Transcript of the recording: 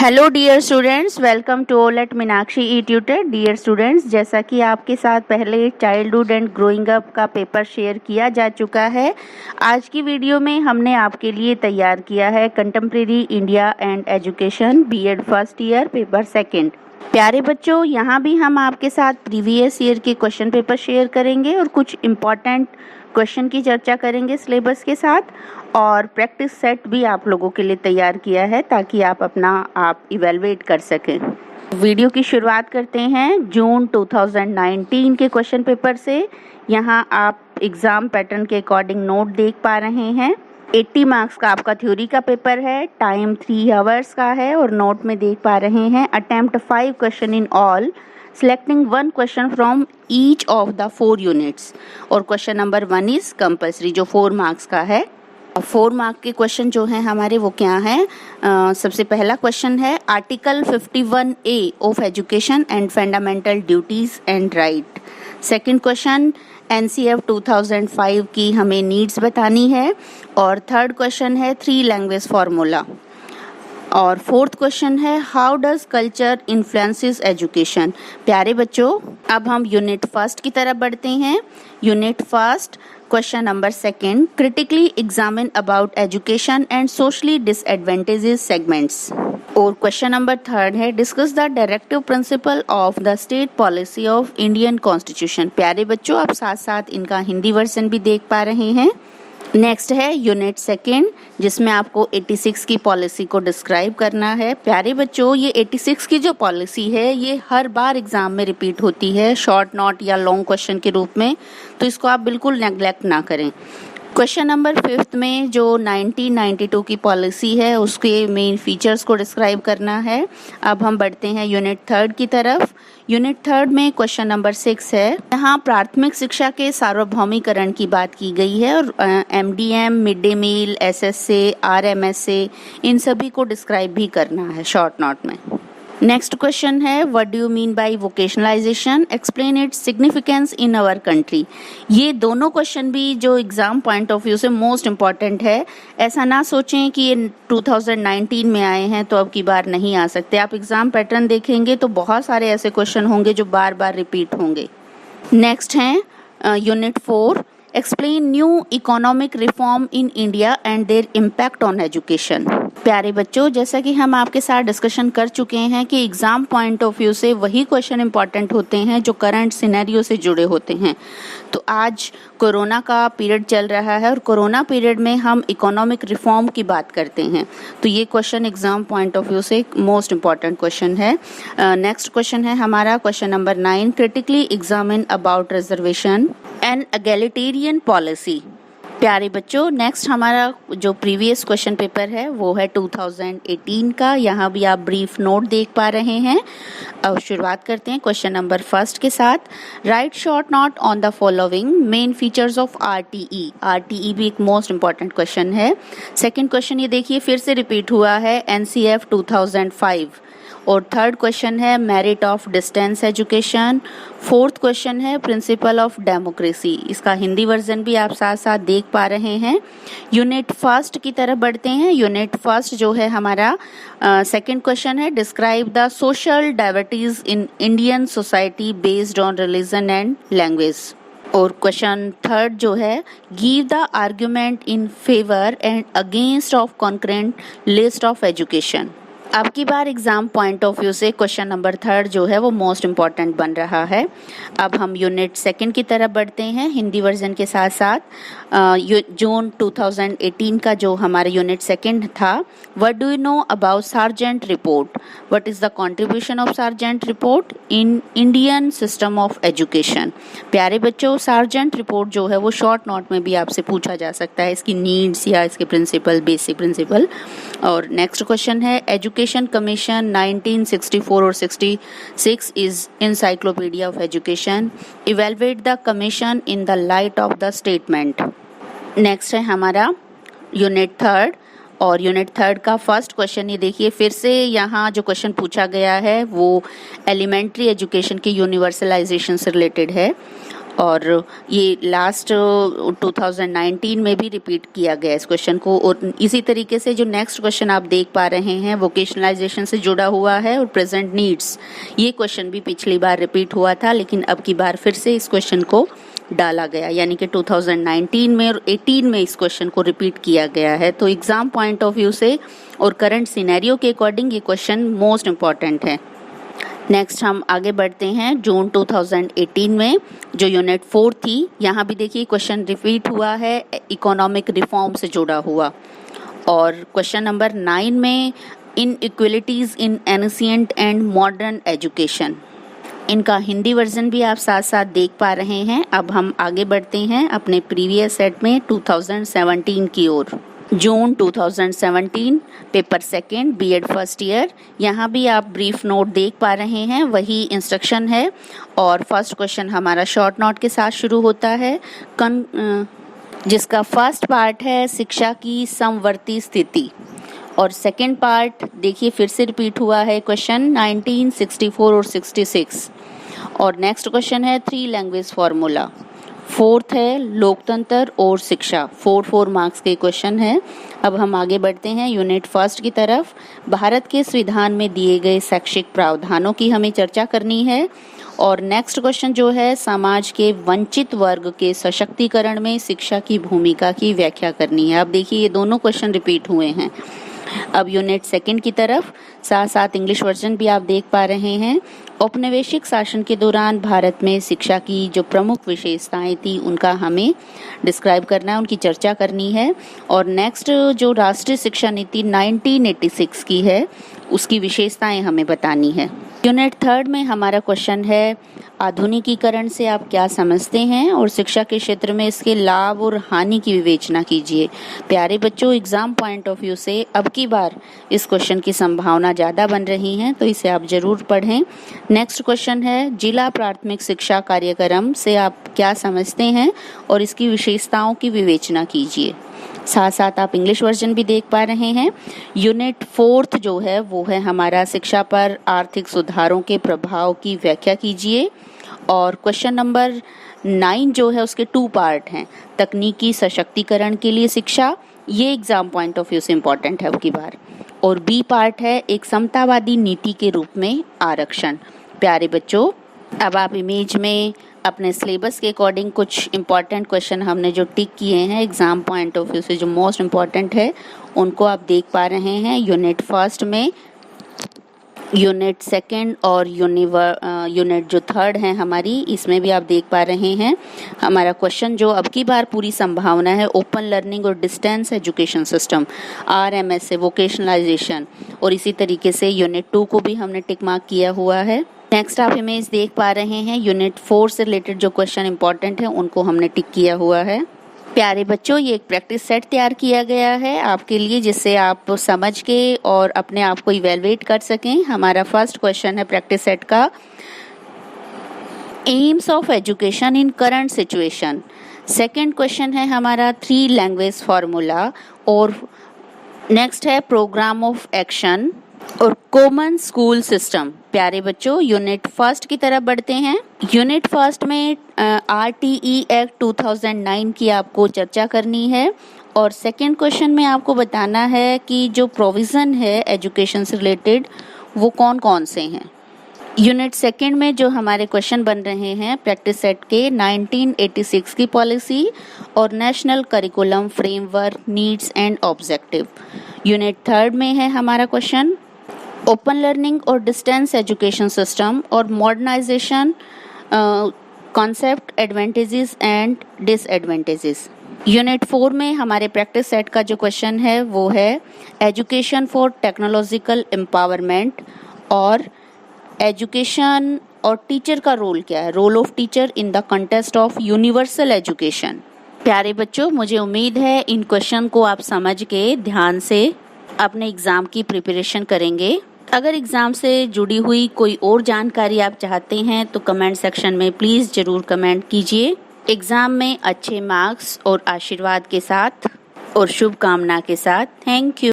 Hello dear students, welcome to all at Meenakshi e tutor. Dear students, जैसा कि आपके साथ पहले चाइल्डहुड एंड ग्रोइंग अप का पेपर शेयर किया जा चुका है, आज की वीडियो में हमने आपके लिए तैयार किया है contemporary India and education BEd first year paper second. प्यारे बच्चों, यहाँ भी हम आपके साथ प्रीवियस ईयर के क्वेश्चन पेपर शेयर करेंगे और कुछ इम्पॉर्टेंट क्वेश्चन की चर्चा करेंगे सिलेबस के साथ, और प्रैक्टिस सेट भी आप लोगों के लिए तैयार किया है ताकि आप इवेलुएट कर सकें। वीडियो की शुरुआत करते हैं जून 2019 के क्वेश्चन पेपर से। यहाँ आप एग्ज़ाम पैटर्न के अकॉर्डिंग नोट देख पा रहे हैं। 80 मार्क्स का आपका थ्योरी का पेपर है, टाइम 3 आवर्स का है, और नोट में देख पा रहे हैं attempt 5 question in all, selecting one question from each of the 4 units, और क्वेश्चन नंबर 1 इज कंपल्सरी जो 4 मार्क्स का है। 4 मार्क के क्वेश्चन जो हैं हमारे वो क्या हैं? सबसे पहला क्वेश्चन है article 51A of education and fundamental duties and right. Second question NCF 2005 की हमें नीड्स बतानी है, और थर्ड क्वेश्चन है 3 लैंग्वेज फार्मूला, और फोर्थ क्वेश्चन है how does culture influences education. प्यारे बच्चों, अब हम यूनिट फर्स्ट की तरफ बढ़ते हैं। Unit first question number second, critically examine about education and socially disadvantages segments, और क्वेश्चन नंबर थर्ड है discuss the directive principle of the state policy of Indian constitution. प्यारे बच्चों, आप साथ साथ इनका हिंदी वर्जन भी देख पा रहे हैं। नेक्स्ट है यूनिट सेकंड, जिसमें आपको 86 की पॉलिसी को डिस्क्राइब करना है। प्यारे बच्चों, ये 86 की जो पॉलिसी है ये हर बार एग्जाम में रिपीट होती है शॉर्ट नोट या लॉन्ग क्वेश्चन के रूप में, तो इसको आप बिल्कुल नेग्लेक्ट ना करें। क्वेश्चन नंबर 5 में जो 1992 की पॉलिसी है उसके मेन फीचर्स को डिस्क्राइब करना है। अब हम बढ़ते हैं यूनिट थर्ड की तरफ। यूनिट थर्ड में क्वेश्चन नंबर 6 है, यहाँ प्राथमिक शिक्षा के सार्वभौमिकरण की बात की गई है, और MDM, mid day meal, SSA, RMSA, इन सभी को डिस्क्राइब भी करना है शॉर्ट नोट में। नेक्स्ट क्वेश्चन है what do you mean by vocationalization, explain its significance in our country. ये दोनों क्वेश्चन भी जो एग्जाम पॉइंट ऑफ व्यू से मोस्ट इम्पॉर्टेंट है। ऐसा ना सोचें कि ये 2019 में आए हैं तो अब की बार नहीं आ सकते। आप एग्जाम पैटर्न देखेंगे तो बहुत सारे ऐसे क्वेश्चन होंगे जो बार बार रिपीट होंगे। नेक्स्ट हैं unit 4, explain new economic reform in India and there impact on education. प्यारे बच्चों, जैसा कि हम आपके साथ डिस्कशन कर चुके हैं कि एग्जाम पॉइंट ऑफ व्यू से वही क्वेश्चन इंपॉर्टेंट होते हैं जो करंट सिनेरियो से जुड़े होते हैं। तो आज कोरोना का पीरियड चल रहा है और कोरोना पीरियड में हम इकोनॉमिक रिफॉर्म की बात करते हैं, तो ये question exam point of view से मोस्ट इम्पॉर्टेंट क्वेश्चन है। नेक्स्ट क्वेश्चन है हमारा question number 9, critically examine about reservation and egalitarian policy. प्यारे बच्चों, नेक्स्ट हमारा जो प्रीवियस क्वेश्चन पेपर है वो है 2018 का। यहाँ भी आप ब्रीफ नोट देख पा रहे हैं। अब शुरुआत करते हैं क्वेश्चन नंबर 1 के साथ। Right short note on the following main features of RTE। RTE भी एक मोस्ट इंपॉर्टेंट क्वेश्चन है। सेकंड क्वेश्चन ये देखिए फिर से रिपीट हुआ है, NCF 2005, और थर्ड क्वेश्चन है merit of distance education. Fourth question है प्रिंसिपल ऑफ डेमोक्रेसी। इसका हिंदी वर्जन भी आप साथ साथ देख पा रहे हैं। यूनिट फर्स्ट की तरफ बढ़ते हैं। यूनिट फर्स्ट जो है हमारा सेकंड क्वेश्चन है describe the social diversities in Indian society based on religion and language, और क्वेश्चन थर्ड जो है give the argument in favour and against of concurrent list of education. अब की बार एग्जाम पॉइंट ऑफ व्यू से question number 3 जो है वो most important बन रहा है। अब हम यूनिट सेकंड की तरफ बढ़ते हैं हिंदी वर्जन के साथ साथ। जून 2018 का जो हमारा यूनिट सेकंड था, what do you know about sergeant report, what is the contribution of sergeant report in Indian system of education. प्यारे बच्चों, सार्जेंट रिपोर्ट जो है वो शॉर्ट नोट में भी आपसे पूछा जा सकता है, इसकी नीड्स या इसके प्रिंसिपल, बेसिक प्रिंसिपल। और नेक्स्ट क्वेश्चन है एजुकेशन कमीशन 1964 और 66 is encyclopedia of education, evaluate the commission in the light of the statement। Next है हमारा यूनिट थर्ड, और यूनिट थर्ड का फर्स्ट क्वेश्चन ये देखिए फिर से यहाँ जो क्वेश्चन पूछा गया है वो एलिमेंट्री एजुकेशन के यूनिवर्सलाइजेशन से रिलेटेड है। और ये लास्ट 2019 में भी रिपीट किया गया इस क्वेश्चन को। और इसी तरीके से जो नेक्स्ट क्वेश्चन आप देख पा रहे हैं वोकेशनलाइजेशन से जुड़ा हुआ है और प्रेजेंट नीड्स, ये क्वेश्चन भी पिछली बार रिपीट हुआ था, लेकिन अब की बार फिर से इस क्वेश्चन को डाला गया, यानी कि 2019 में और 18 में इस क्वेश्चन को रिपीट किया गया है। तो एग्जाम पॉइंट ऑफ व्यू से और करंट सिनेरियो के अकॉर्डिंग ये क्वेश्चन मोस्ट इम्पॉर्टेंट है। नेक्स्ट हम आगे बढ़ते हैं जून 2018 में जो यूनिट 4 थी, यहाँ भी देखिए क्वेश्चन रिपीट हुआ है इकोनॉमिक रिफॉर्म से जुड़ा हुआ। और क्वेश्चन नंबर 9 में inequalities in ancient and modern education, इनका हिंदी वर्जन भी आप साथ साथ देख पा रहे हैं। अब हम आगे बढ़ते हैं अपने प्रीवियस सेट में 2017 की ओर। June 2017 paper second BEd first year, यहाँ भी आप ब्रीफ नोट देख पा रहे हैं, वही इंस्ट्रक्शन है। और फर्स्ट क्वेश्चन हमारा शॉर्ट नोट के साथ शुरू होता है जिसका फर्स्ट पार्ट है शिक्षा की समवर्ती स्थिति, और सेकंड पार्ट देखिए फिर से रिपीट हुआ है क्वेश्चन 1964 और 66। और नेक्स्ट क्वेश्चन है 3 लैंग्वेज फार्मूला। फोर्थ है लोकतंत्र और शिक्षा, 4 मार्क्स के क्वेश्चन है। अब हम आगे बढ़ते हैं यूनिट फर्स्ट की तरफ। भारत के संविधान में दिए गए शैक्षिक प्रावधानों की हमें चर्चा करनी है। और नेक्स्ट क्वेश्चन जो है समाज के वंचित वर्ग के सशक्तिकरण में शिक्षा की भूमिका की व्याख्या करनी है। अब देखिए ये दोनों क्वेश्चन रिपीट हुए हैं। अब यूनिट सेकंड की तरफ साथ साथ इंग्लिश वर्जन भी आप देख पा रहे हैं। औपनिवेशिक शासन के दौरान भारत में शिक्षा की जो प्रमुख विशेषताएं थी उनका हमें डिस्क्राइब करना है, उनकी चर्चा करनी है। और नेक्स्ट जो राष्ट्रीय शिक्षा नीति 1986 की है उसकी विशेषताएं हमें बतानी है। यूनिट थर्ड में हमारा क्वेश्चन है आधुनिकीकरण से आप क्या समझते हैं और शिक्षा के क्षेत्र में इसके लाभ और हानि की विवेचना कीजिए। प्यारे बच्चों, एग्जाम पॉइंट ऑफ व्यू से अब की बार इस क्वेश्चन की संभावना ज़्यादा बन रही है, तो इसे आप जरूर पढ़ें। नेक्स्ट क्वेश्चन है जिला प्राथमिक शिक्षा कार्यक्रम से आप क्या समझते हैं और इसकी विशेषताओं की विवेचना कीजिए। साथ साथ आप इंग्लिश वर्जन भी देख पा रहे हैं। यूनिट फोर्थ जो है वो है हमारा शिक्षा पर आर्थिक सुधारों के प्रभाव की व्याख्या कीजिए। और क्वेश्चन नंबर 9 जो है उसके 2 पार्ट हैं, तकनीकी सशक्तिकरण के लिए शिक्षा, ये एग्जाम पॉइंट ऑफ व्यू से इम्पोर्टेंट है अब की बार। और बी पार्ट है एक समतावादी नीति के रूप में आरक्षण। प्यारे बच्चों, अब आप इमेज में अपने सिलेबस के अकॉर्डिंग कुछ इम्पॉर्टेंट क्वेश्चन हमने जो टिक किए हैं एग्जाम पॉइंट ऑफ व्यू से जो मोस्ट इम्पॉर्टेंट है उनको आप देख पा रहे हैं। यूनिट फर्स्ट में, यूनिट सेकंड और यूनिट जो थर्ड है हमारी, इसमें भी आप देख पा रहे हैं। हमारा क्वेश्चन जो अब की बार पूरी संभावना है ओपन लर्निंग और डिस्टेंस एजुकेशन सिस्टम, RMS से वोकेशनलाइजेशन, और इसी तरीके से यूनिट 2 को भी हमने टिक मार्क किया हुआ है। नेक्स्ट आप इमेज देख पा रहे हैं, यूनिट 4 से रिलेटेड जो क्वेश्चन इंपॉर्टेंट है उनको हमने टिक किया हुआ है। प्यारे बच्चों, ये एक प्रैक्टिस सेट तैयार किया गया है आपके लिए जिससे आप समझ के और अपने आप को इवेलुएट कर सकें। हमारा फर्स्ट क्वेश्चन है प्रैक्टिस सेट का, AIIMS of education in current situation. Second question है हमारा 3 लैंग्वेज फार्मूला। और नेक्स्ट है प्रोग्राम ऑफ एक्शन और कॉमन स्कूल सिस्टम। प्यारे बच्चों, यूनिट फर्स्ट की तरफ बढ़ते हैं। यूनिट फर्स्ट में RTE एक्ट 2009 की आपको चर्चा करनी है। और सेकंड क्वेश्चन में आपको बताना है कि जो प्रोविज़न है एजुकेशन से रिलेटेड वो कौन कौन से हैं। यूनिट सेकंड में जो हमारे क्वेश्चन बन रहे हैं प्रैक्टिस सेट के 1986 की पॉलिसी और national curriculum framework needs and objective. Unit third में है हमारा क्वेश्चन ओपन लर्निंग और डिस्टेंस एजुकेशन सिस्टम और modernization concept, advantages and disadvantages. Unit 4 में हमारे प्रैक्टिस सेट का जो क्वेश्चन है वो है एजुकेशन फॉर टेक्नोलॉजिकल एम्पावरमेंट और एजुकेशन और टीचर का रोल क्या है, role of teacher in the context of universal education. प्यारे बच्चों, मुझे उम्मीद है इन क्वेश्चन को आप समझ के ध्यान से अपने एग्ज़ाम की प्रिपरेशन करेंगे। अगर एग्ज़ाम से जुड़ी हुई कोई और जानकारी आप चाहते हैं तो कमेंट सेक्शन में प्लीज़ ज़रूर कमेंट कीजिए। एग्ज़ाम में अच्छे मार्क्स और आशीर्वाद के साथ और शुभकामना के साथ, थैंक यू।